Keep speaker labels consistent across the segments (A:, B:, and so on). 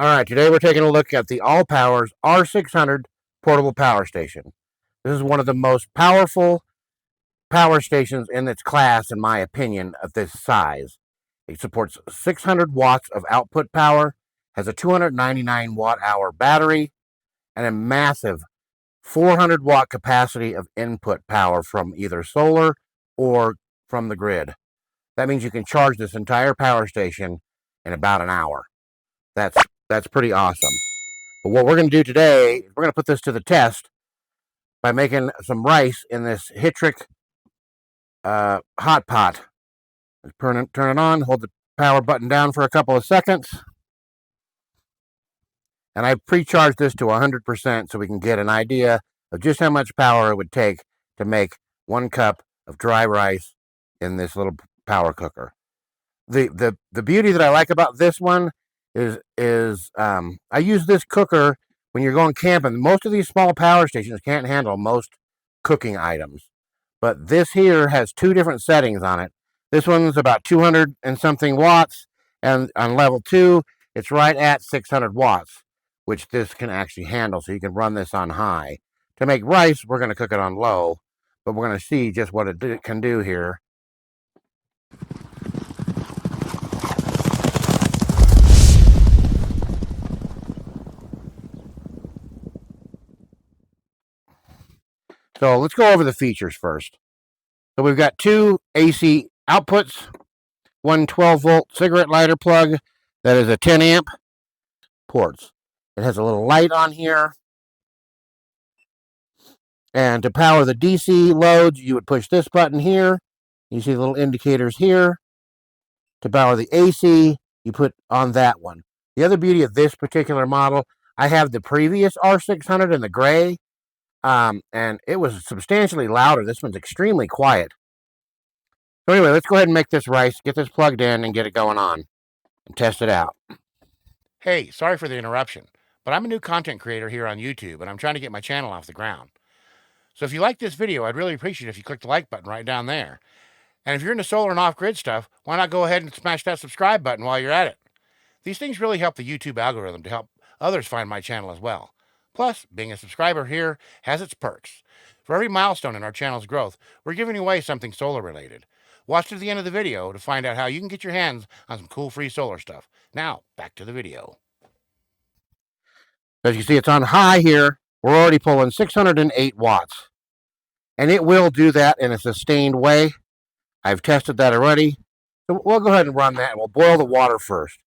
A: All right, today we're taking a look at the Allpowers R600 portable power station. This is one of the most powerful power stations in its class, in my opinion, of this size. It supports 600 watts of output power, has a 299 watt hour battery, and a massive 400 watt capacity of input power from either solar or from the grid. That means you can charge this entire power station in about an hour. That's pretty awesome. But what we're going to do today is we're going to put this to the test by making some rice in this Hytric hot pot. Turn it on, hold the power button down for a couple of seconds. And I've pre-charged this to 100% so we can get an idea of just how much power it would take to make 1 cup of dry rice in this little power cooker. The beauty that I like about this one is I use this cooker when you're going camping. Most of these small power stations can't handle most cooking items, but this here has 2 different settings on it. This one's about 200 and something watts, and on level 2 it's right at 600 watts, which this can actually handle, so you can run this on high. To make rice, we're going to cook it on low, but we're going to see just what it can do here. So let's go over the features first. So we've got 2 AC outputs, one 12-volt cigarette lighter plug that is a 10 amp ports. It has a little light on here. And to power the DC loads, you would push this button here. You see the little indicators here. To power the AC, you put on that one. The other beauty of this particular model, I have the previous R600 in the gray, and it was substantially louder. This one's extremely quiet. So anyway, let's go ahead and make this rice, get this plugged in, and get it going on, and test it out.
B: Hey, sorry for the interruption, but I'm a new content creator here on YouTube, and I'm trying to get my channel off the ground. So if you like this video, I'd really appreciate it if you click the like button right down there. And if you're into solar and off-grid stuff, why not go ahead and smash that subscribe button while you're at it? These things really help the YouTube algorithm to help others find my channel as well. Plus, being a subscriber here has its perks. For every milestone in our channel's growth, we're giving away something solar related. Watch to the end of the video to find out how you can get your hands on some cool free solar stuff. Now, back to the video.
A: As you see, it's on high here. We're already pulling 608 watts. And it will do that in a sustained way. I've tested that already. So we'll go ahead and run that, and we'll boil the water first.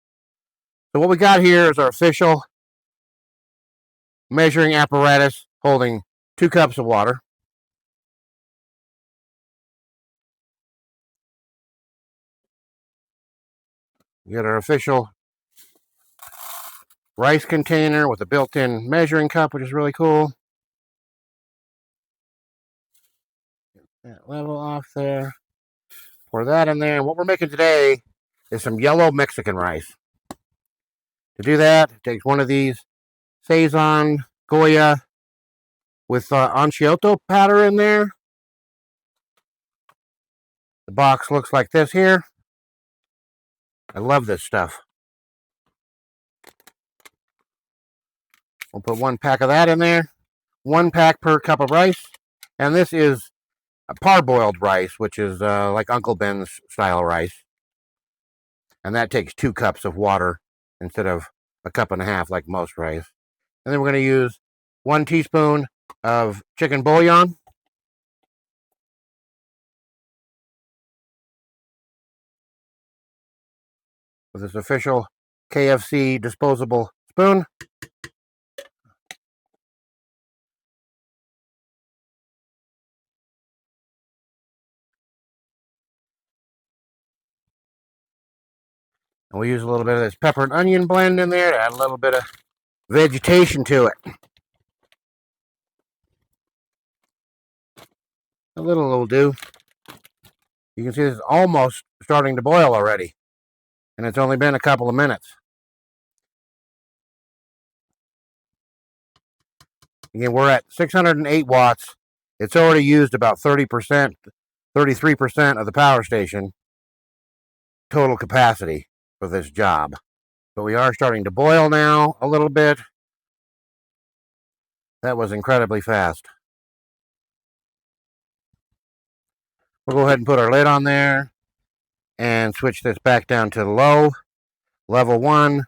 A: So what we got here is our official measuring apparatus holding 2 cups of water. We got our official rice container with a built-in measuring cup, which is really cool. Get that level off there. Pour that in there. And what we're making today is some yellow Mexican rice. To do that, it takes one of these Saison Goya with Ancioto powder in there. The box looks like this here. I love this stuff. We'll put 1 pack of that in there. 1 pack per cup of rice. And this is a parboiled rice, which is like Uncle Ben's style rice. And that takes 2 cups of water instead of a cup and a half like most rice. And then we're going to use 1 teaspoon of chicken bouillon. With this official KFC disposable spoon. And we'll use a little bit of this pepper and onion blend in there to add a little bit of vegetation to it. A little will do. You can see this is almost starting to boil already. And it's only been a couple of minutes. Again, we're at 608 watts. It's already used about 30%, 33% of the power station total capacity for this job. But we are starting to boil now a little bit. That was incredibly fast. We'll go ahead and put our lid on there and switch this back down to low, level 1,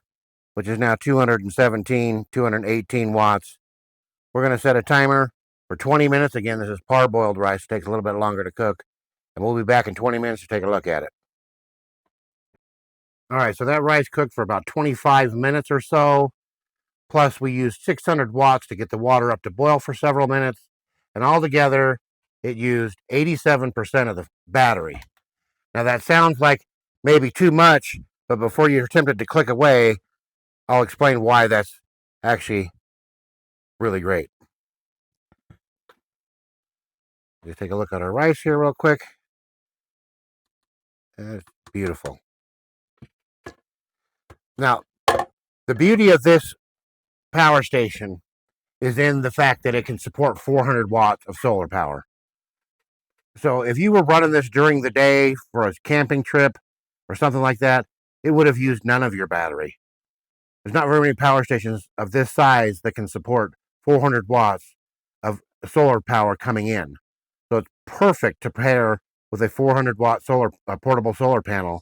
A: which is now 217, 218 watts. We're going to set a timer for 20 minutes. Again, this is parboiled rice. It takes a little bit longer to cook. And we'll be back in 20 minutes to take a look at it. All right, so that rice cooked for about 25 minutes or so. Plus, we used 600 watts to get the water up to boil for several minutes. And altogether, it used 87% of the battery. Now, that sounds like maybe too much, but before you're tempted to click away, I'll explain why that's actually really great. Let's take a look at our rice here real quick. It's beautiful. Now, the beauty of this power station is in the fact that it can support 400 watts of solar power. So if you were running this during the day for a camping trip or something like that, it would have used none of your battery. There's not very many power stations of this size that can support 400 watts of solar power coming in. So it's perfect to pair with a 400 watt portable solar panel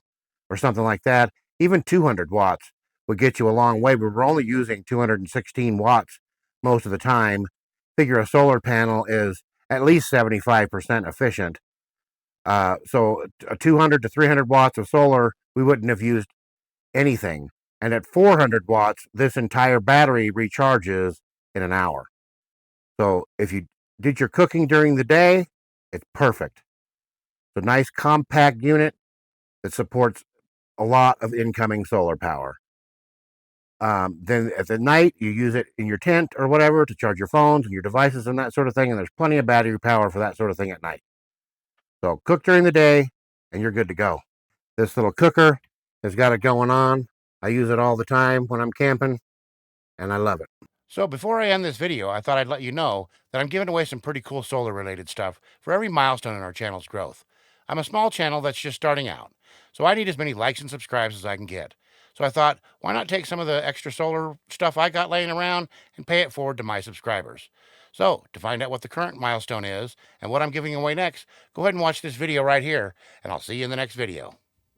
A: or something like that. Even 200 watts would get you a long way, but we're only using 216 watts most of the time. Figure a solar panel is at least 75% efficient. So 200 to 300 watts of solar, we wouldn't have used anything. And at 400 watts, this entire battery recharges in an hour. So if you did your cooking during the day, it's perfect. It's a nice compact unit that supports a lot of incoming solar power. Then at the night, you use it in your tent or whatever to charge your phones and your devices and that sort of thing. And there's plenty of battery power for that sort of thing at night. So cook during the day and you're good to go. This little cooker has got it going on. I use it all the time when I'm camping and I love it.
B: So before I end this video, I thought I'd let you know that I'm giving away some pretty cool solar related stuff for every milestone in our channel's growth. I'm a small channel that's just starting out, so I need as many likes and subscribes as I can get. So I thought, why not take some of the extra solar stuff I got laying around and pay it forward to my subscribers? So to find out what the current milestone is and what I'm giving away next, go ahead and watch this video right here, and I'll see you in the next video.